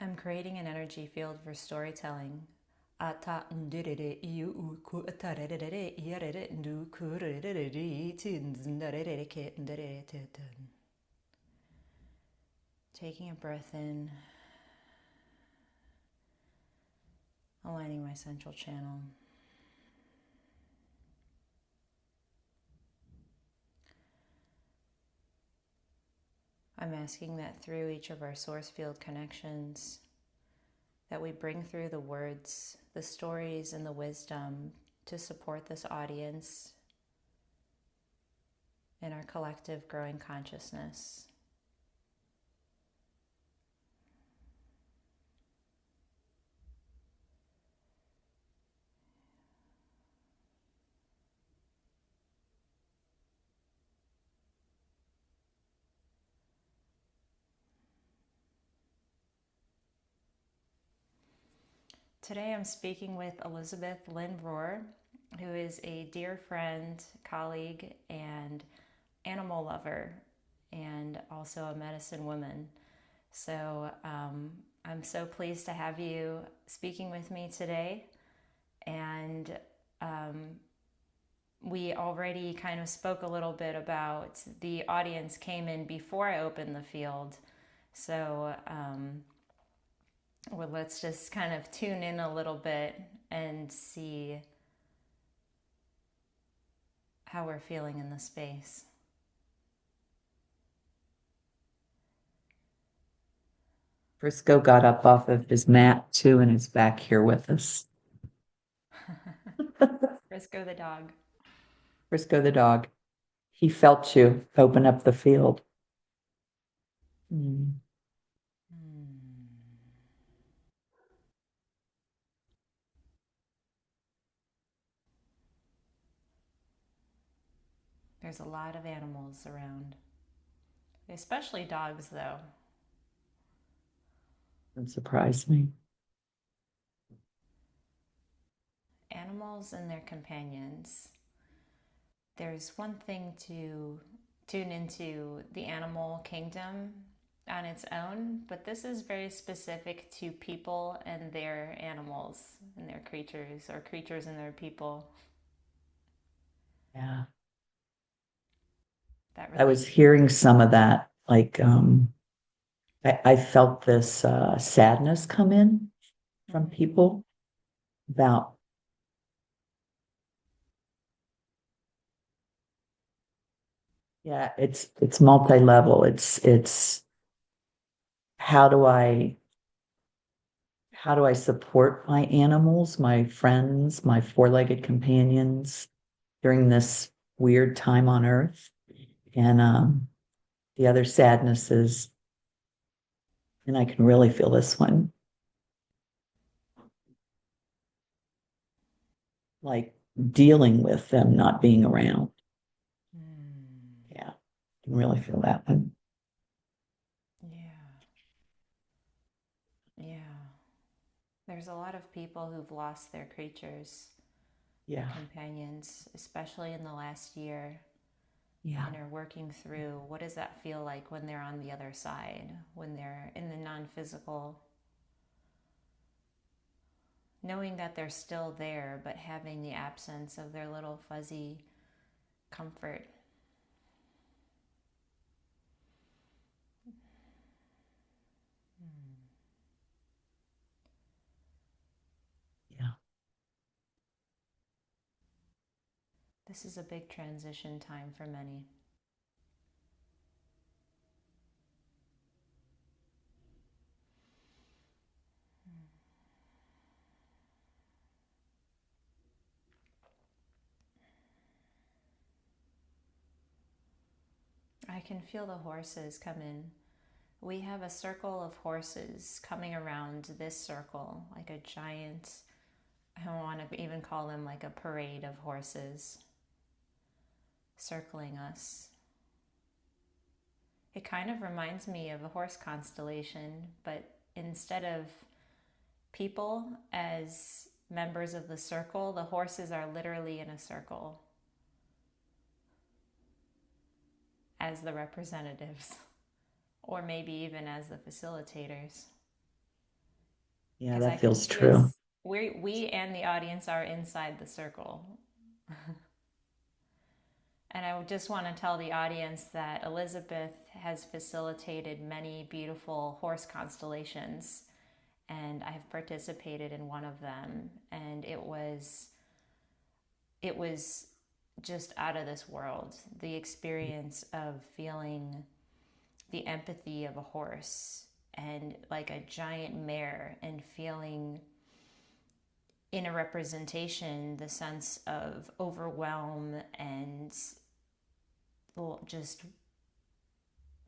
I'm creating an energy field for storytelling. Taking a breath in, aligning my central channel. I'm asking that through each of our source field connections, that we bring through the words, the stories, and the wisdom to support this audience in our collective growing consciousness. Today I'm speaking with Elizabeth Lynn Rohr, who is a dear friend, colleague, and animal lover, and also a medicine woman. So I'm so pleased to have you speaking with me today. And we already kind of spoke a little bit about the audience came in before I opened the field. So well, let's just kind of tune in a little bit and see how we're feeling in the space. Frisco got up off of his mat too and is back here with us. Frisco the dog. Frisco the dog. He felt you open up the field. Mm. There's a lot of animals around, especially dogs, though. Doesn't surprise me. Animals and their companions. There's one thing to tune into the animal kingdom on its own, but this is very specific to people and their animals and their creatures, or creatures and their people. Yeah. That I was relates. hearing some of that. I felt this sadness come in from Mm-hmm. people about, yeah, it's multi-level. It's how do I support my animals, my friends, my four-legged companions during this weird time on Earth? And the other sadness is, and I can really feel this one, like dealing with them not being around. Mm. Yeah, I can really feel that one. Yeah, yeah. There's a lot of people who've lost their creatures, their Yeah, companions, especially in the last year, yeah, and are working through what does that feel like when they're on the other side, when they're in the non physical, knowing that they're still there, but having the absence of their little fuzzy comfort. yeah. This is a big transition time for many. I can feel the horses come in. We have a circle of horses coming around this circle, like a giant, I don't want to even call them like a parade of horses circling us. It kind of reminds me of a horse constellation, but instead of people as members of the circle, the horses are literally in a circle as the representatives, or maybe even as the facilitators. Yeah, because I that can feels see true. us, we and the audience are inside the circle. And I just want to tell the audience that Elizabeth has facilitated many beautiful horse constellations, and I have participated in one of them, and it was just out of this world. The experience of feeling the empathy of a horse and like a giant mare, and feeling in a representation the sense of overwhelm and just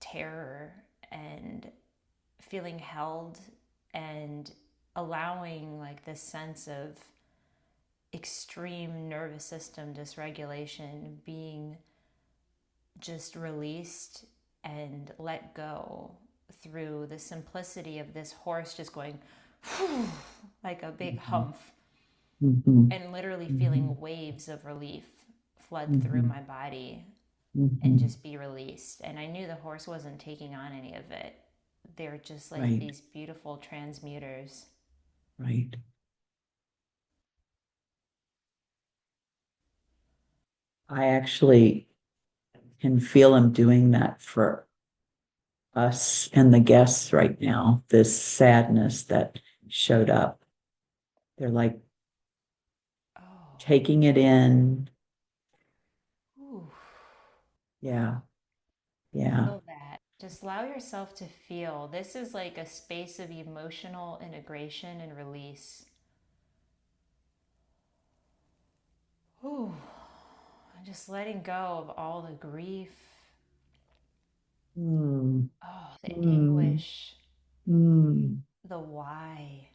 terror, and feeling held, and allowing like this sense of extreme nervous system dysregulation being just released and let go through the simplicity of this horse just going like a big Mhm. humph, Mhm. and literally Mhm. feeling waves of relief flood through Mhm. my body and Mhm. just be released. And I knew the horse wasn't taking on any of it. They're just like Right, these beautiful transmuters. right. I actually can feel him doing that for us and the guests right now. This sadness that showed up. They're like Oh, taking it in. ooh, Yeah, yeah. feel that. Just allow yourself to feel. This is like a space of emotional integration and release. Ooh, just letting go of all the grief, Mm, oh, the mm, anguish, mm. the why.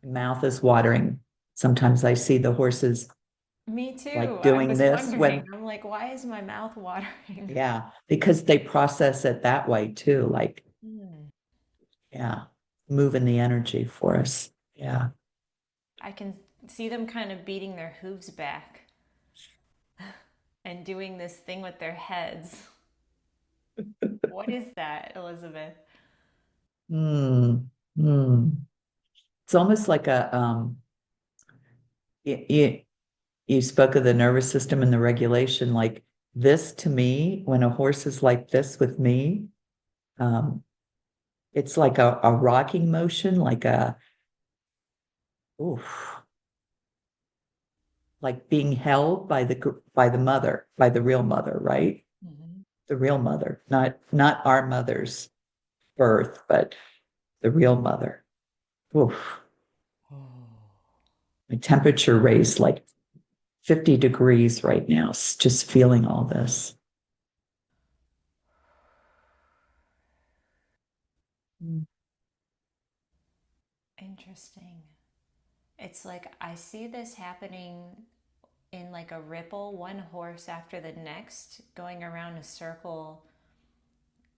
Mouth is watering. Sometimes I see the horses Me too. like I doing was this wondering. when, I'm like, why is my mouth watering? yeah, because they process it that way too. Like, Hmm. yeah, moving the energy for us. Yeah. I can see them kind of beating their hooves back and doing this thing with their heads. What is that, Elizabeth? Mm, mm. It's almost like you, you spoke of the nervous system and the regulation. Like this to me, when a horse is like this with me, um, it's like a rocking motion, like oof, like being held by by the mother, by the real mother, right? Mhm. The real mother, not our mother's birth, but the real mother. Oof. My temperature raised like 50 degrees right now, just feeling all this. Mm. Interesting. It's like I see this happening in like a ripple, one horse after the next, going around a circle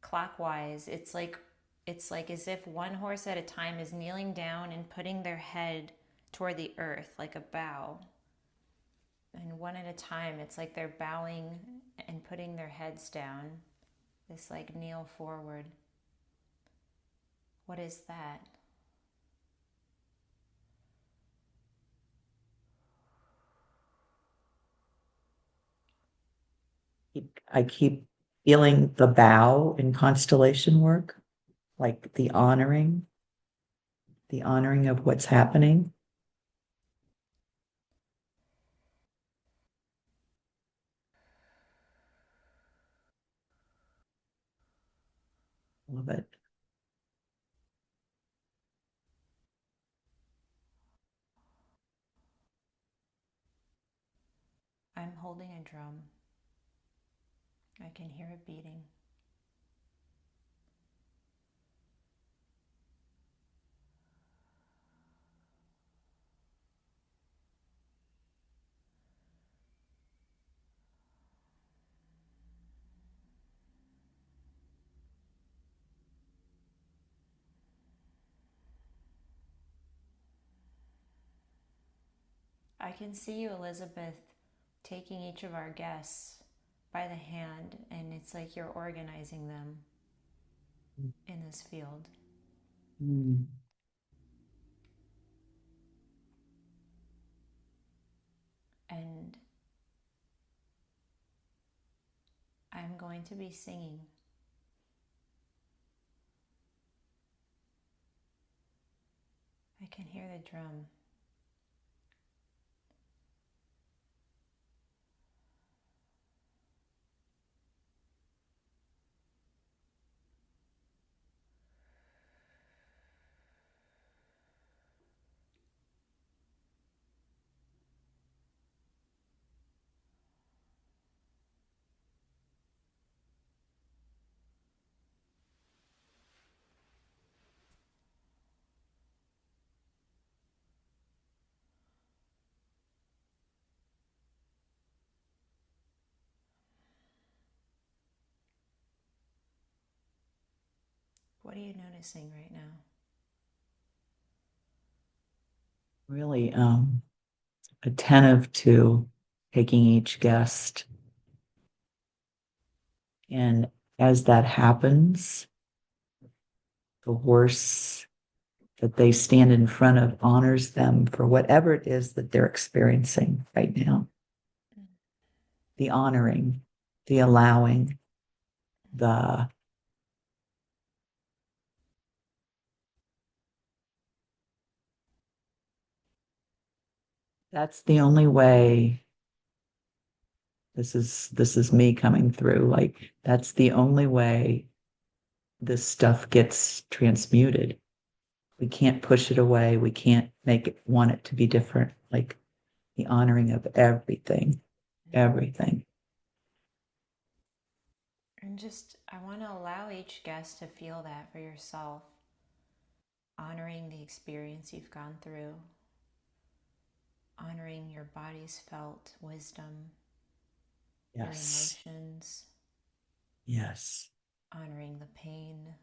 clockwise. It's like as if one horse at a time is kneeling down and putting their head toward the earth like a bow. And one at a time, it's like they're bowing and putting their heads down. This like kneel forward. What is that? I keep feeling the bow in constellation work, like the honoring of what's happening. Love it. I'm holding a drum. I can hear it beating. I can see you, Elizabeth, taking each of our guests by the hand, and it's like you're organizing them in this field. Mm. And I'm going to be singing. I can hear the drum. What are you noticing right now? Really attentive to taking each guest. And as that happens, the horse that they stand in front of honors them for whatever it is that they're experiencing right now. The honoring, the allowing, the that's the only way. This is me coming through. Like that's the only way this stuff gets transmuted. We can't push it away. We can't make it want it to be different. Like the honoring of everything, everything. And just, I want to allow each guest to feel that for yourself, honoring the experience you've gone through, honoring your body's felt wisdom, your Yes. emotions, Yes. honoring the pain,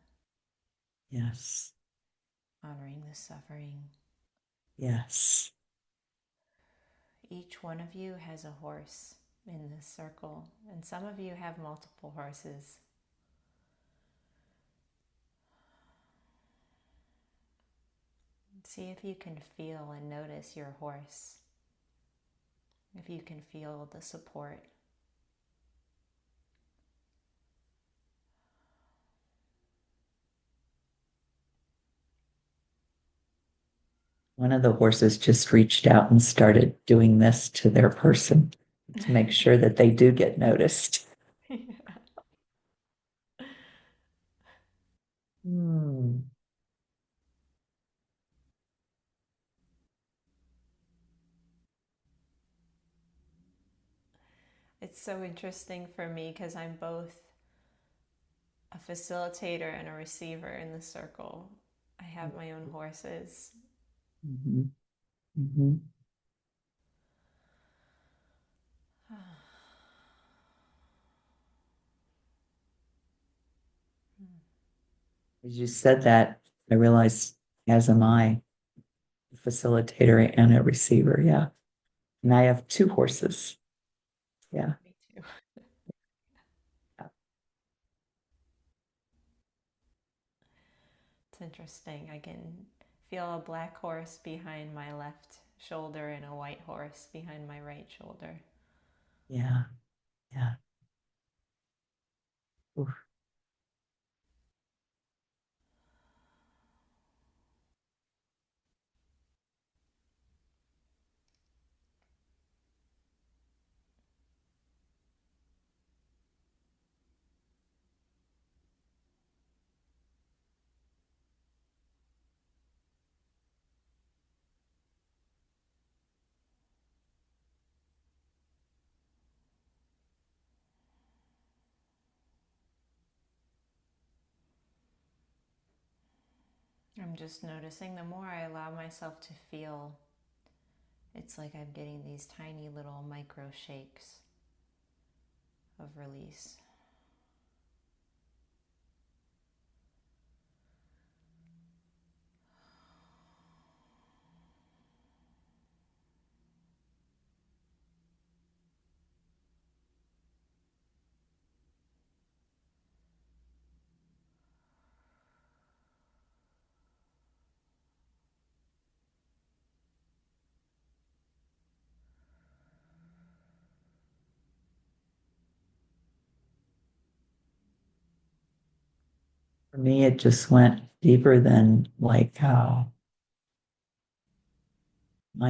Yes. honoring the suffering. Yes. Each one of you has a horse in this circle, and some of you have multiple horses. See if you can feel and notice your horse, if you can feel the support. One of the horses just reached out and started doing this to their person to make sure that they do get noticed. Yeah. Hmm. It's so interesting for me because I'm both a facilitator and a receiver in the circle. I have my own horses. Mhm. Mhm. As you said that, I realized, as am I, a facilitator and a receiver. Yeah. And I have two horses. Yeah. Me too. It's interesting. I can feel a black horse behind my left shoulder and a white horse behind my right shoulder. Yeah. Yeah. Oof. I'm just noticing the more I allow myself to feel, it's like I'm getting these tiny little micro shakes of release. For me, it just went deeper than like my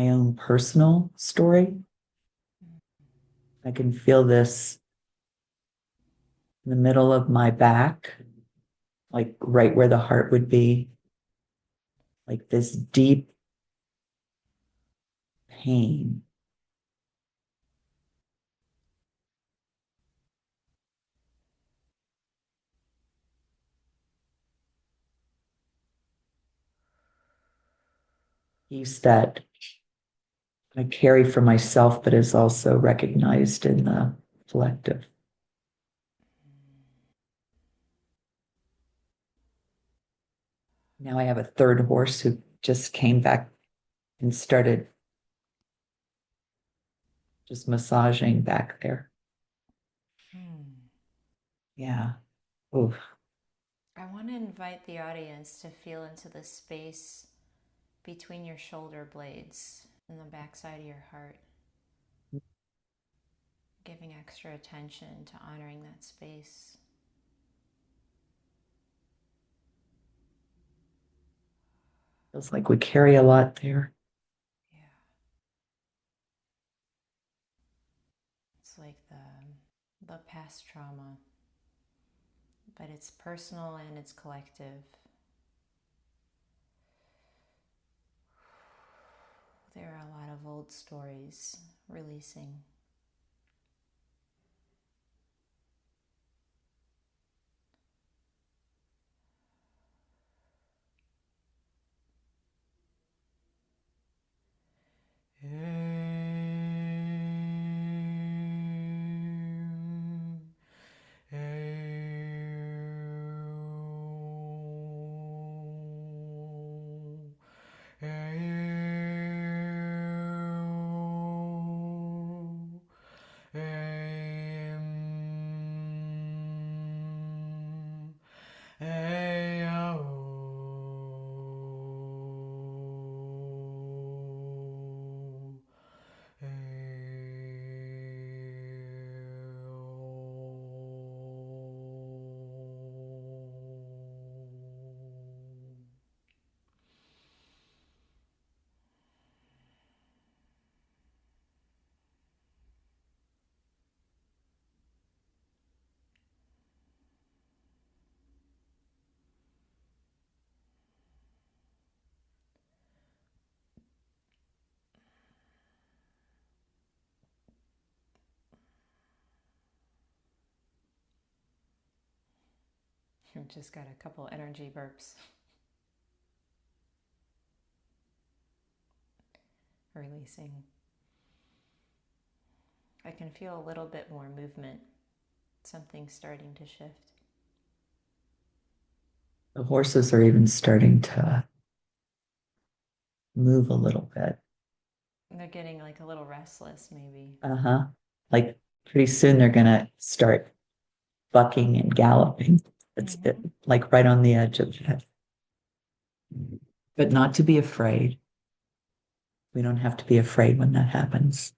own personal story. I can feel this in the middle of my back, like right where the heart would be, like this deep pain. Peace that I carry for myself, but is also recognized in the collective. Now I have a third horse who just came back and started just massaging back there. Hmm. Yeah. Oof. I want to invite the audience to feel into the space between your shoulder blades and the backside of your heart, giving extra attention to honoring that space. Feels like we carry a lot there. Yeah. It's like the past trauma, but it's personal and it's collective. There are a lot of old stories releasing. Just got a couple energy burps releasing. I can feel a little bit more movement. Something's starting to shift. The horses are even starting to move a little bit. They're getting like a little restless, maybe. Uh-huh. Like pretty soon they're gonna start bucking and galloping. It's Mm-hmm. like right on the edge of it. But not to be afraid. We don't have to be afraid when that happens.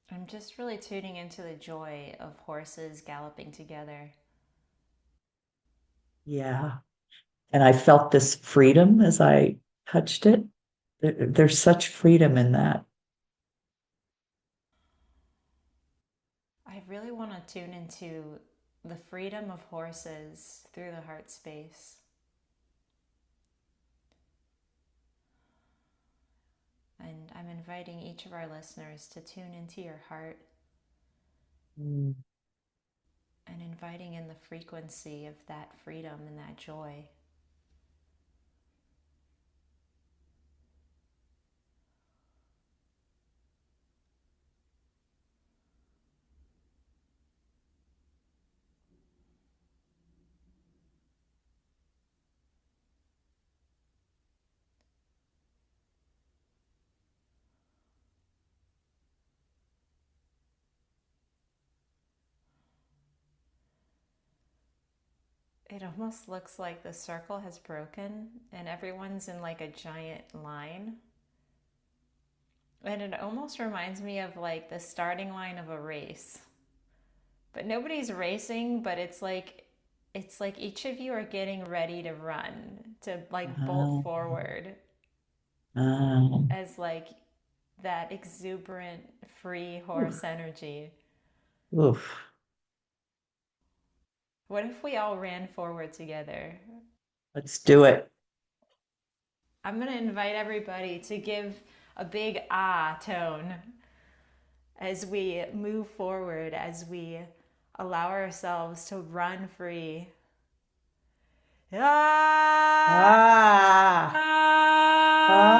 I'm just really tuning into the joy of horses galloping together. Yeah. And I felt this freedom as I touched it. There's such freedom in that. I really want to tune into the freedom of horses through the heart space. And I'm inviting each of our listeners to tune into your heart Mm. and inviting in the frequency of that freedom and that joy. It almost looks like the circle has broken and everyone's in like a giant line. And it almost reminds me of like the starting line of a race. but nobody's racing, but it's like each of you are getting ready to run, to like bolt Ah, forward ah, as like that exuberant free horse oof, energy. oof. What if we all ran forward together? Let's do it. I'm going to invite everybody to give a big ah tone as we move forward, as we allow ourselves to run free. Ah! Ah, ah,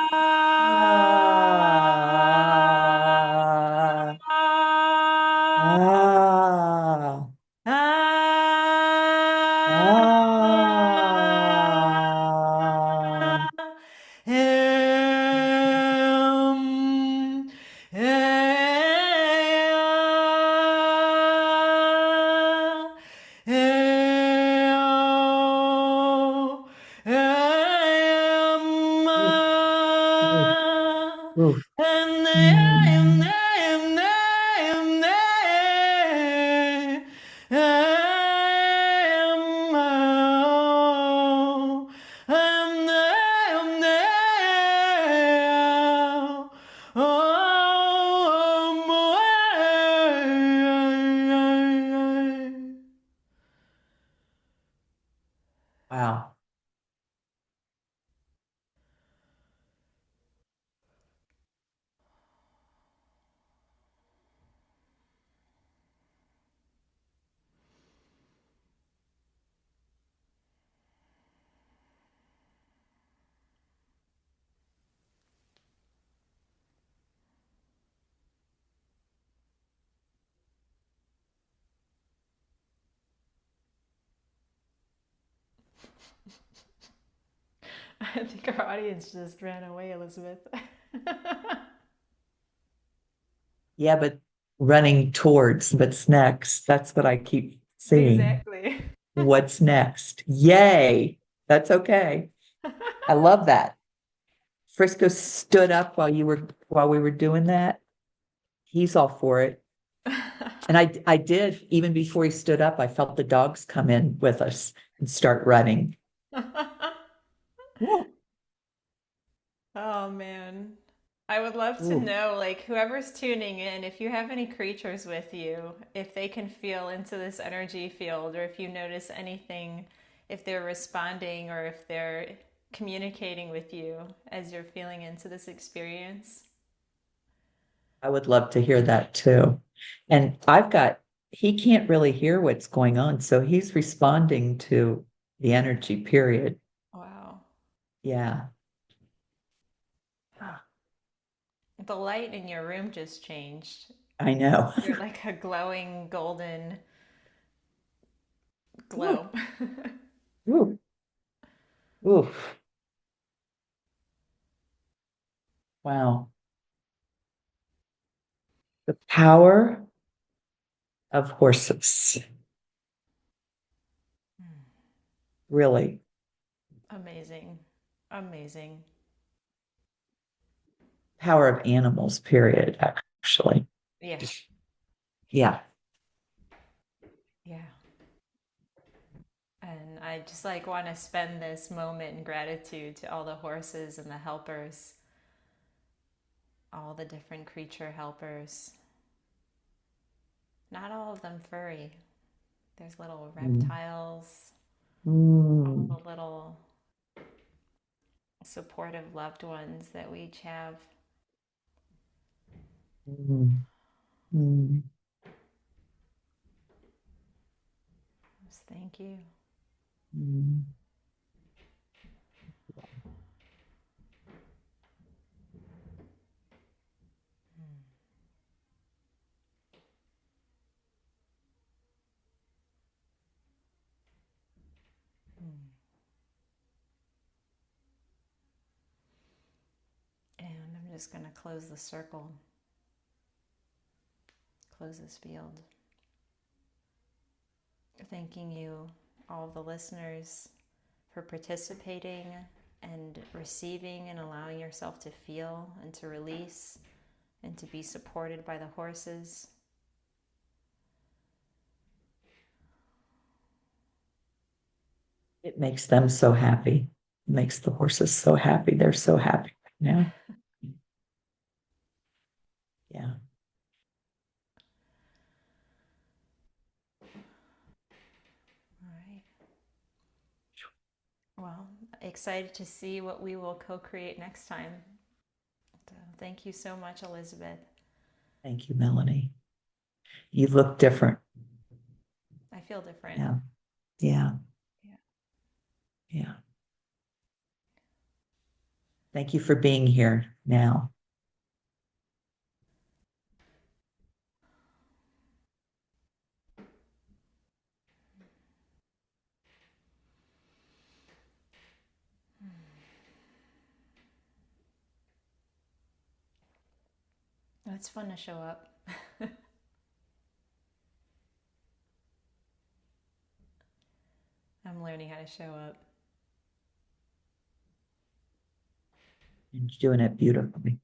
ah, ah, ah. Him, Oof, oof, oof. Mm, wow. I think our audience just ran away, Elizabeth. Yeah, but running towards what's next. That's what I keep seeing. Exactly. What's next? Yay. That's okay. I love that. Frisco stood up while we were doing that. He's all for it. And I did, even before he stood up, I felt the dogs come in with us and start running. Woo, Oh man. I would love to woo. know, like, whoever's tuning in, if you have any creatures with you, if they can feel into this energy field, or if you notice anything, if they're responding or if they're communicating with you as you're feeling into this experience. I would love to hear that too. And he can't really hear what's going on. So he's responding to the energy, period. Wow. Yeah. The light in your room just changed. I know. You're like a glowing golden Woo, glow. woo, oof. Wow. The power of horses, really. Amazing. Amazing. Power of animals, period, actually. Yeah. Yeah. Yeah. And I just like want to spend this moment in gratitude to all the horses and the helpers, all the different creature helpers. Not all of them furry. There's little Mm, reptiles, all mm, the little supportive loved ones that we each have. mm, mm, Just thank you. mm, And I'm just going to close the circle, close this field. Thanking you, all the listeners, for participating and receiving and allowing yourself to feel and to release and to be supported by the horses. It makes them so happy. It makes the horses so happy. They're so happy now. Yeah. All right. Well, excited to see what we will co-create next time. So thank you so much, Elizabeth. Thank you, Melanie. You look different. I feel different. Yeah. Yeah. Yeah. Yeah. Thank you for being here now. It's fun to show up. I'm learning how to show up. You're doing it beautifully.